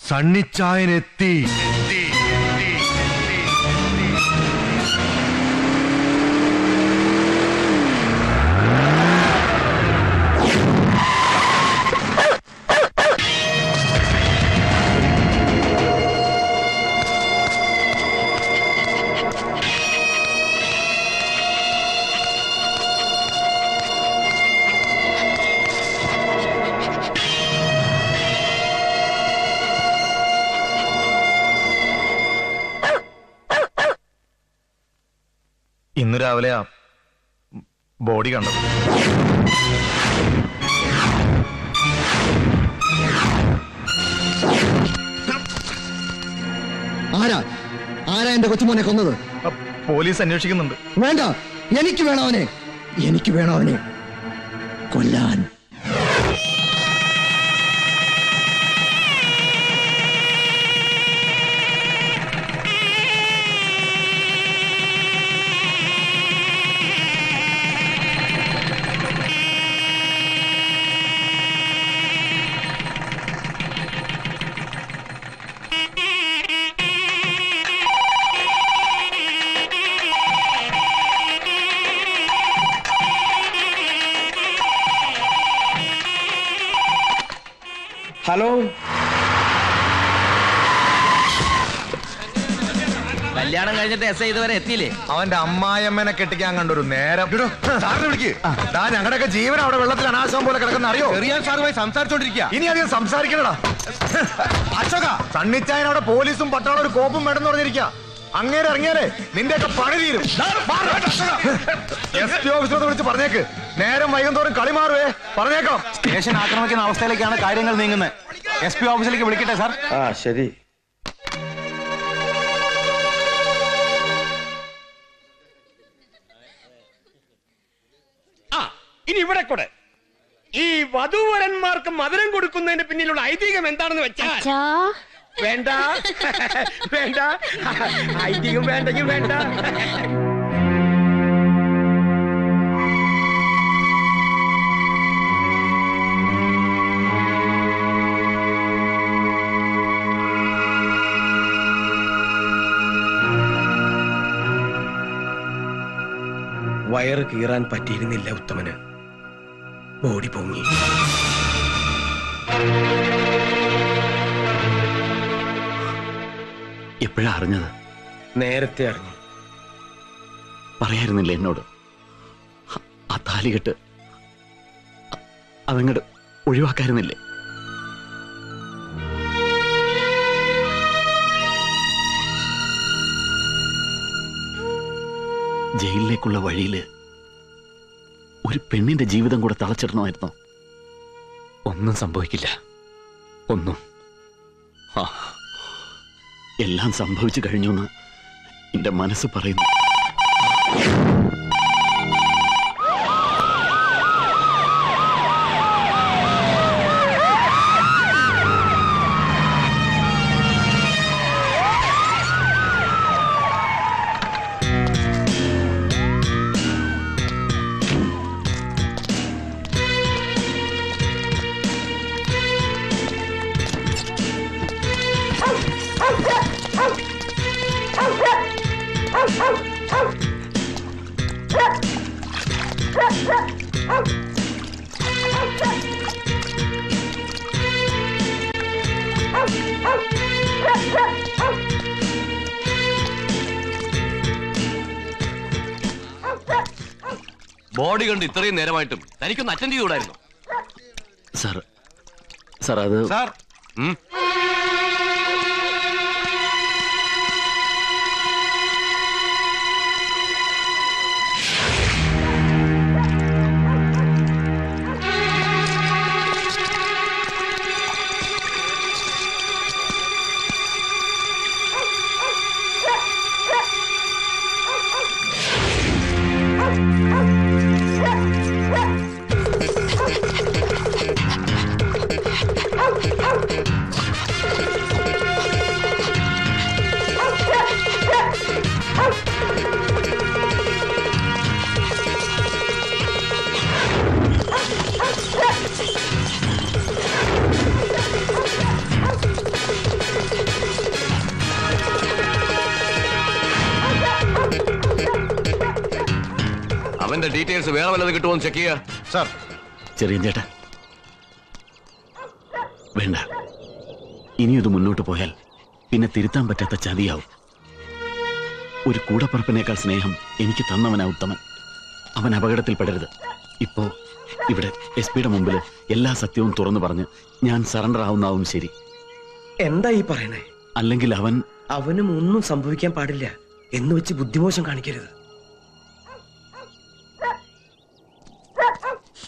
സണ്ണിച്ചായനെത്തി. ഇന്ന് രാവിലെ ബോഡി കണ്ടത്. ആരാ എന്റെ കൊച്ചുമോനെ കൊന്നത്? പോലീസ് അന്വേഷിക്കുന്നുണ്ട്. വേണ്ട, എനിക്ക് വേണം അവനെ കൊല്ലാൻ. ഹലോ, കല്യാണം കഴിഞ്ഞിട്ട് എസ് ഐ ഇതുവരെ എത്തിയില്ലേ? അവന്റെ അമ്മായിയമ്മനെ കെട്ടിക്കാൻ കണ്ടൊരു നേരം. ഞങ്ങളുടെയൊക്കെ ജീവൻ അവിടെ വെള്ളത്തിൽ അനാശം പോലെ കിടക്കുന്ന അറിയോ? ചെറിയാൻ സാറുമായി സംസാരിച്ചോണ്ടിരിക്കുക. ഇനി അധികം സംസാരിക്കണടാ. അശോക, സണ്ണിച്ചായൻ അവിടെ പോലീസും പട്ടാളം ഒരു കോപ്പും വേണ്ടെന്ന് പറഞ്ഞിരിക്കുക. അങ്ങേരെ ഇറങ്ങിയാലേ നിന്റെയൊക്കെ പണി തീരും. എസ് ഓഫീസറോട് വിളിച്ച് പറഞ്ഞേക്ക്, നേരം വൈകുന്നോറും കളി മാറുവേ. പറഞ്ഞേക്കാം. സ്റ്റേഷൻ ആക്രമിക്കുന്ന അവസ്ഥയിലേക്കാണ് കാര്യങ്ങൾ നീങ്ങുന്നത്. SP ഓഫീസിലേക്ക് വിളിക്കട്ടെ സാർ? ശരി. ഇനി ഇവിടെ കൂടെ ഈ വധൂവരന്മാർക്ക് മധുരം കൊടുക്കുന്നതിന് പിന്നിലുള്ള ഐതിഹ്യം എന്താണെന്ന് വെച്ചാൽ വേണ്ട വേണ്ട ഐതിഹ്യം വേണ്ടെങ്കിൽ വേണ്ട. വയറ് കീറാൻ പറ്റിയിരുന്നില്ല ഉത്തമന്. ബോഡി പൊങ്ങി. എപ്പോഴാ അറിഞ്ഞത്? നേരത്തെ അറിഞ്ഞു. പറയായിരുന്നില്ല എന്നോട്? ആ താലികെട്ട് അതങ്ങട് ഒഴിവാക്കായിരുന്നില്ലേ? ജയിലിലേക്കുള്ള വഴിയില് ഒരു പെണ്ണിന്റെ ജീവിതം കൂടെ തളച്ചിടണമായിരുന്നോ? ഒന്നും സംഭവിക്കില്ല, ഒന്നും. എല്ലാം സംഭവിച്ചു കഴിഞ്ഞു എന്ന് എന്റെ മനസ്സ് പറയുന്നു. ബോഡി കണ്ട് ഇത്രയും നേരമായിട്ടും തനിക്കൊന്ന് അറ്റൻഡ് ചെയ്തുകൂടായിരുന്നു? സാർ അത് സാർ അവന്റെ ഡീറ്റെയിൽസ് വേറെ വല്ലതും കിട്ടുമോ ചെക്ക് ചെയ്യാ. സാർ. ചെറിയ ചേട്ടാ, വേണ്ട. ഇനിയത് മുന്നോട്ട് പോയാൽ പിന്നെ തിരുത്താൻ പറ്റാത്ത ചതിയാവും. ഒരു കൂടപ്പറപ്പിനേക്കാൾ സ്നേഹം എനിക്ക് തന്നവനാ ഉത്തമൻ. അവൻ അപകടത്തിൽപ്പെടരുത്. ഇപ്പോ ഇവിടെ SP-യുടെ മുമ്പിൽ എല്ലാ സത്യവും തുറന്നു പറഞ്ഞ് ഞാൻ സറണ്ടർ ആവുന്നാവും ശരി. എന്താ ഈ പറയണേ? അല്ലെങ്കിൽ അവനും ഒന്നും സംഭവിക്കാൻ പാടില്ല എന്ന് വെച്ച് ബുദ്ധിമോശം കാണിക്കരുത്.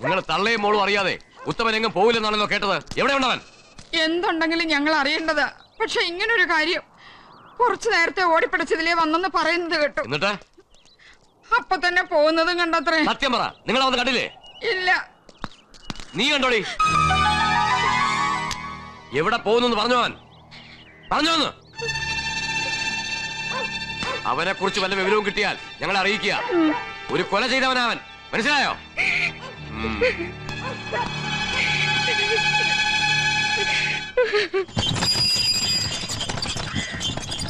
നിങ്ങൾ തള്ളയും മോളും അറിയാതെ ഉത്തമൻ എങ്ങും പോവില്ലെന്നാണല്ലോ കേട്ടത്. എവിടെ ഉണ്ടവൻ? എന്തുണ്ടെങ്കിലും ഞങ്ങൾ അറിയേണ്ടത്. പക്ഷെ ഇങ്ങനൊരു കാര്യം കുറച്ചു നേരത്തെ ഓടിപ്പിടിച്ചതിലേ വന്നെന്ന് പറയുന്നത് കേട്ടു. എന്നിട്ട് അപ്പൊ തന്നെ പോകുന്നതും കണ്ടത്രേ. സത്യം പറ, നിങ്ങൾ അവന്ന് കണ്ടില്ലേ? ഇല്ല. നീ കണ്ടോടി? എവിടെ പോകുന്നു പറഞ്ഞോൻ? പറഞ്ഞോന്ന്. അവനെ കുറിച്ച് വല്ല വിവരവും കിട്ടിയാൽ ഞങ്ങളെ അറിയിക്കുക. ഒരു കൊല ചെയ്തവനവൻ, മനസ്സിലായോ?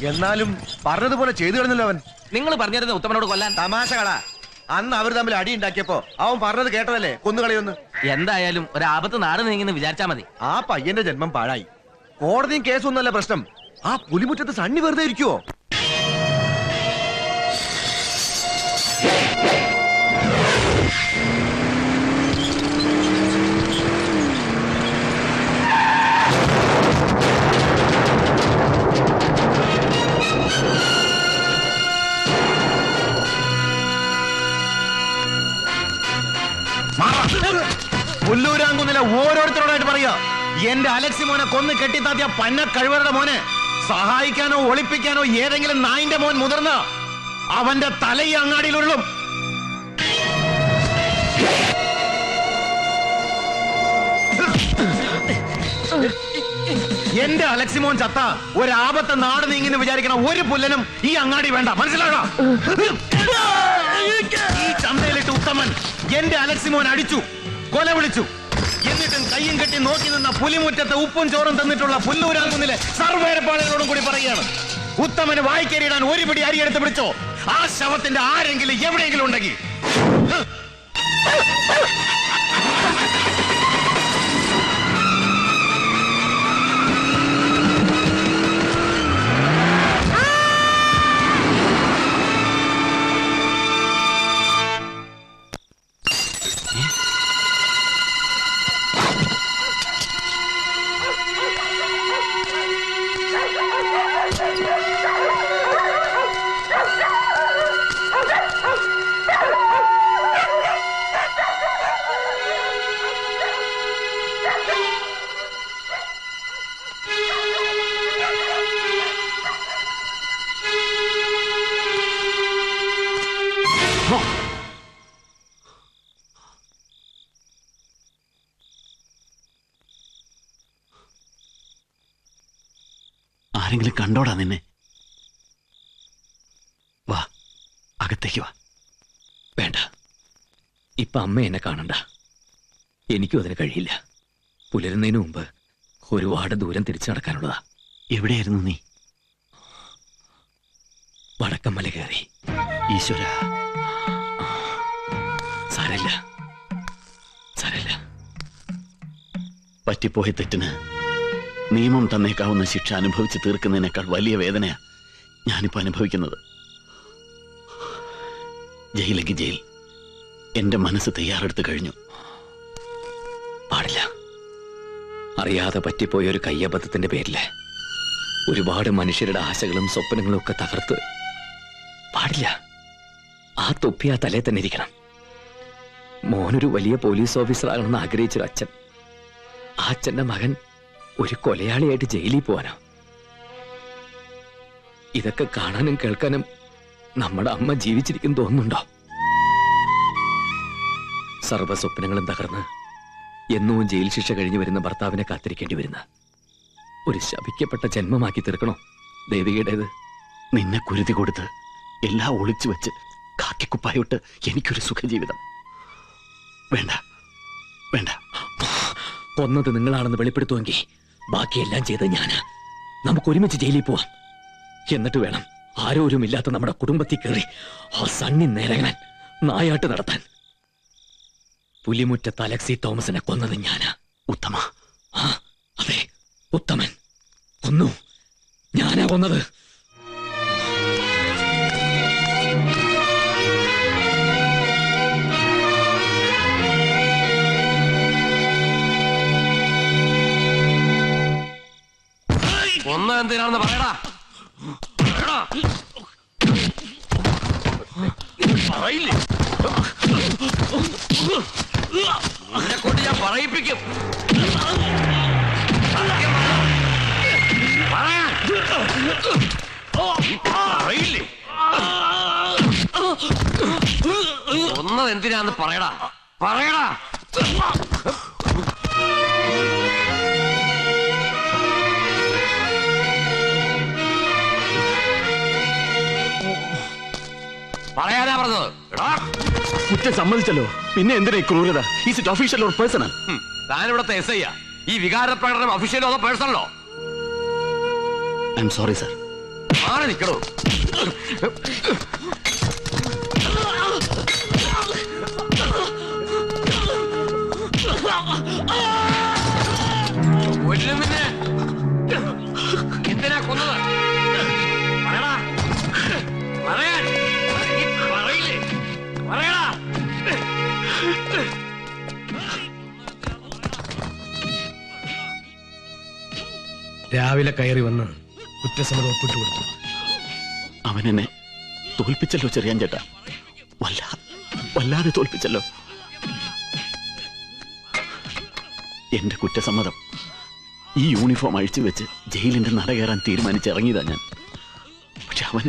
എന്നാലും പറഞ്ഞതുപോലെ ചെയ്തു കളഞ്ഞല്ലോ അവൻ. നിങ്ങൾ പറഞ്ഞിരുന്ന ഉത്തമനോട് കൊല്ലാൻ. തമാശ കള. അന്ന് അവർ തമ്മിൽ അടി ഉണ്ടാക്കിയപ്പോ അവൻ പറഞ്ഞത് കേട്ടതല്ലേ കൊന്നുകളയൊന്ന്. എന്തായാലും ഒരു ആപത്ത് നാട് നീങ്ങുന്നു വിചാരിച്ചാ മതി. ആ പയ്യന്റെ ജന്മം പാഴായി. കോടതിയും കേസൊന്നുമല്ല പ്രശ്നം. ആ പുലിമുറ്റത്ത് സണ്ണി വെറുതെ ഇരിക്കുവോ? പുല്ലൂരാങ്കുന്നിലെ ഓരോരുത്തരോടായിട്ട് പറയാ, എന്റെ അലക്സി മോനെ കൊന്ന് കെട്ടിത്താത്തിയ പന്ന കഴിവരുടെ മോനെ സഹായിക്കാനോ ഒളിപ്പിക്കാനോ ഏതെങ്കിലും നായിന്റെ മോൻ മുതിർന്ന അവന്റെ തല ഈ അങ്ങാടിയിലുള്ളും. എന്റെ അലക്സി മോൻ ചത്ത ഒരാപത്ത് നാട് നീങ്ങിന്ന് വിചാരിക്കണ ഒരു പുല്ലനും ഈ അങ്ങാടി വേണ്ട. മനസ്സിലാണോ? ഈ ചന്തയിലിട്ട് ഉത്തമൻ എന്റെ അലക്സി മോൻ അടിച്ചു, കൊല വിളിച്ചു. എന്നിട്ടും കയ്യും കെട്ടി നോക്കി നിന്ന പുലിമുറ്റത്ത് ഉപ്പും ചോറും തന്നിട്ടുള്ള പുല്ലൂരാങ്കുന്നിലെ സർവേരപ്പാളുകളോടും കൂടി പറയുകയാണ്, ഉത്തമന് വായിക്കരിയിടാൻ ഒരു പിടി അരി എടുത്ത് പിടിച്ചോ. ആ ശവത്തിന്റെ ആരെങ്കിലും എവിടെയെങ്കിലും ഉണ്ടെങ്കിൽ ആരെങ്കിലും കണ്ടോടാ നിന്നെ? വാ, അകത്തേക്ക് വാ. വേണ്ട, ഇപ്പൊ അമ്മ എന്നെ കാണണ്ട. എനിക്കും അതിന് കഴിയില്ല. പുലരുന്നതിന് മുമ്പ് ഒരുപാട് ദൂരം തിരിച്ചു നടക്കാനുള്ളതാ. എവിടെയായിരുന്നു നീ? വടക്കമ്മല കയറി. ഈശ്വര, സാരല്ല സാരല്ല. പറ്റിപ്പോയ തെറ്റിന് നിയമം തന്നേക്കാവുന്ന ശിക്ഷ അനുഭവിച്ച് തീർക്കുന്നതിനേക്കാൾ വലിയ വേദനയാ ഞാനിപ്പോ അനുഭവിക്കുന്നത്. ജയിലെങ്കിൽ ജയിൽ. എന്റെ മനസ്സ് തയ്യാറെടുത്ത് കഴിഞ്ഞു. പാടില്ല. അറിയാതെ പറ്റിപ്പോയ ഒരു കയ്യബദ്ധത്തിന്റെ പേരില് ഒരുപാട് മനുഷ്യരുടെ ആശകളും സ്വപ്നങ്ങളും ഒക്കെ തകർത്ത്. പാടില്ല. ആ തൊപ്പി ആ തലേ തന്നെ ഇരിക്കണം. മോനൊരു വലിയ പോലീസ് ഓഫീസർ ആകണമെന്ന് ആഗ്രഹിച്ചൊരു അച്ഛൻ, ആ അച്ഛന്റെ മകൻ ഒരു കൊലയാളിയായിട്ട് ജയിലിൽ പോവാനോ? ഇതൊക്കെ കാണാനും കേൾക്കാനും നമ്മുടെ അമ്മ ജീവിച്ചിരിക്കും തോന്നുന്നുണ്ടോ? സർവ്വ സ്വപ്നങ്ങളും തകർന്ന് എന്നും ജയിൽ ശിക്ഷ കഴിഞ്ഞു വരുന്ന ഭർത്താവിനെ കാത്തിരിക്കേണ്ടി വരുന്ന ഒരു ശപിക്കപ്പെട്ട ജന്മമാക്കി തീർക്കണോ ദേവികയുടേത്? നിന്നെ കുരുതി കൊടുത്ത് എല്ലാം ഒളിച്ചു വെച്ച് കാക്കിക്കുപ്പായോട്ട് എനിക്കൊരു സുഖജീവിതം വേണ്ട. വേണ്ട. കൊന്നത് നിങ്ങളാണെന്ന് വെളിപ്പെടുത്തുമെങ്കിൽ ബാക്കിയെല്ലാം ചെയ്ത് ഞാന്. നമുക്ക് ഒരുമിച്ച് ജയിലിൽ പോവാം. എന്നിട്ട് വേണം ആരോരുമില്ലാത്ത നമ്മുടെ കുടുംബത്തിൽ കയറി ആ സണ്ണി നേരങ്ങാൻ നായാട്ട് നടത്താൻ. പുലിമുറ്റത്ത് അലക്സി തോമസിനെ കൊന്നത് ഞാനാ. ഉത്തമ, ആ അതെ, ഉത്തമൻ കൊന്നു. ഞാനാ കൊന്നത്. കൊന്ന എന്തിനാണെന്ന് പറയടാ. പറയില്ലേ? നിന്നെ കൊണ്ട് ഞാൻ പറയിപ്പിക്കും. പറയില്ലേ? കൊന്നത് എന്തിനാന്ന് പറയടാ, പറയടാ. പറയാനാ പറഞ്ഞത്. കുറ്റം സമ്മതിച്ചല്ലോ, പിന്നെ എന്തിനാ ഈ ക്രൂരത? Is it official or personal? താനിവിടുത്തെ എസ് ഐ ഈ വികാര പ്രകടനം ഒഫീഷ്യലോ അതോ പേഴ്സണലോ? I'm sorry sir. മാറി നിൽക്കണോ? കൊല്ലും നിന്നെ. എന്തിനാ കൊന്നത്? പറയടാ, പറയാൻ. പറയില്ലേ? പറയടാ. രാവിലെ കയറി വന്ന് കുറ്റസമ്മതം ഒപ്പിട്ട് കൊടുത്തു. അവൻ എന്നെ തോൽപ്പിച്ചല്ലോ ചെറിയാൻ ചേട്ടാ, വല്ലാതെ തോൽപ്പിച്ചല്ലോ. എന്റെ കുറ്റസമ്മതം ഈ യൂണിഫോം അഴിച്ചു വെച്ച് ജയിലിന്റെ നട കയറാൻ തീരുമാനിച്ചിറങ്ങിയതാ ഞാൻ. പക്ഷെ അവൻ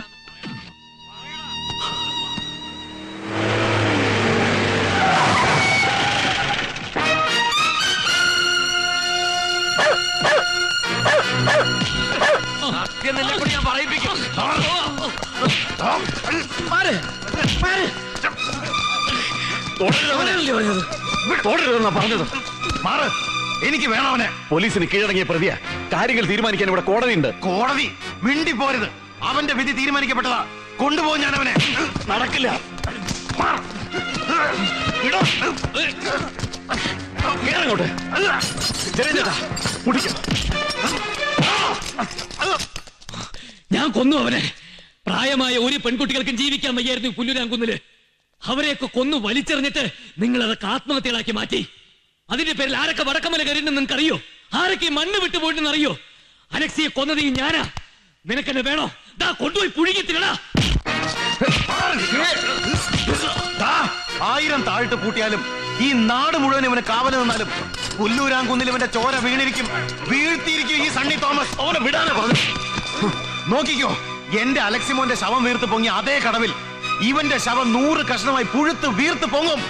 സത്യം നിന്നെ കൊണ്ട് ഞാൻ പറയിപ്പിക്കും. പറഞ്ഞത് മാറ്, എനിക്ക് വേണവനെ. പോലീസിന് കീഴടങ്ങിയ പ്രതിയാ. കാര്യങ്ങൾ തീരുമാനിക്കാൻ ഇവിടെ കോടതിയുണ്ട്. കോടതി മിണ്ടി പോരുത്. അവന്റെ വിധി തീരുമാനിക്കപ്പെട്ടതാ. കൊണ്ടുപോകും ഞാൻ അവനെ. നടക്കില്ല. കേറങ്ങോട്ട്. ഞാൻ കൊന്നു അവനെ. പ്രായമായ ഒരു പെൺകുട്ടികൾക്കും ജീവിക്കാൻ വയ്യായിരുന്നു പുല്ലൂരാങ്കുന്നില്. അവരെയൊക്കെ കൊന്നു വലിച്ചെറിഞ്ഞിട്ട് നിങ്ങൾ അതൊക്കെ ആത്മഹത്യകളാക്കി മാറ്റി. അതിന്റെ പേരിൽ ആരൊക്കെ വടക്കമല കയറിയെന്ന് നിനക്കറിയോ? ആരൊക്കെ മണ്ണ് വിട്ടു പോയിട്ടെന്ന് അറിയോ? അലക്സിയെ കൊന്നത് ഈ ഞാനാ. നിനക്കെന്നെ വേണോ? ദാ കൊണ്ടുപോയി പുഴുങ്ങി തിന്നടാ. 1000 താഴ്ത്ത് പൂട്ടിയാലും ഈ നാട് മുഴുവൻ ഇവന് കാവല് നിന്നാലും പുല്ലൂരാങ്കുന്നിൽ ഇവന്റെ ചോര വീണിരിക്കും, വീഴ്ത്തിയിരിക്കും ഈ സണ്ണി തോമസ്. അവനെ വിടാനാ പറഞ്ഞു. നോക്കിക്കോ, എന്റെ അലക്സിമോന്റെ ശവം വീർത്ത് പൊങ്ങി അതേ കടവിൽ ഇവന്റെ ശവം 100 കഷ്ണമായി പുഴുത്ത് വീർത്ത് പൊങ്ങും.